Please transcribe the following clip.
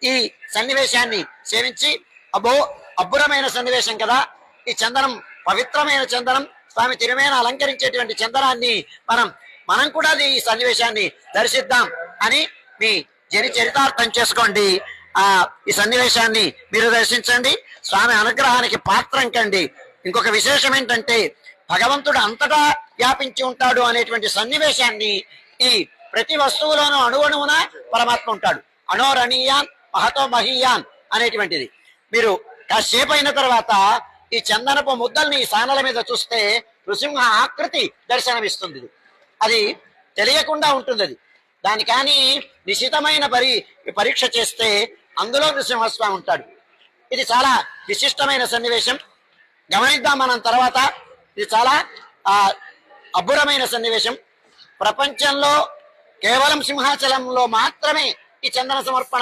ఈ సన్నివేశాన్ని సేవించి అబ్బో అబ్బురమైన సన్నివేశం కదా, ఈ చందనం పవిత్రమైన చందనం, స్వామి తిరుమేన అలంకరించేటువంటి చందనాన్ని మనం కూడా ఈ సన్నివేశాన్ని దర్శిద్దాం అని మీ చరితార్థం చేసుకోండి. ఈ సన్నివేశాన్ని మీరు దర్శించండి, స్వామి అనుగ్రహానికి పాత్రం కండి. ఇంకొక విశేషం ఏంటంటే భగవంతుడు అంతటా వ్యాపించి ఉంటాడు అనేటువంటి సన్నివేశాన్ని ఈ ప్రతి వస్తువులోనూ అణువణువున పరమాత్మ ఉంటాడు. అణోరణీయాన్ మహతో మహీయాన్ అనేటువంటిది. మీరు కాసేపు అయిన తర్వాత ఈ చందనపు ముద్దల్ని ఈ సానల మీద చూస్తే నృసింహ ఆకృతి దర్శనమిస్తుంది. అది తెలియకుండా ఉంటుంది. అది దాని కానీ నిశితమైన పరీక్ష చేస్తే అందులో నృసింహస్వామి ఉంటాడు. ఇది చాలా విశిష్టమైన సన్నివేశం, గమనిద్దాం మనం తర్వాత. ఇది చాలా అబ్బురమైన సన్నివేశం. ప్రపంచంలో కేవలం సింహాచలంలో మాత్రమే ఈ చందన సమర్పణ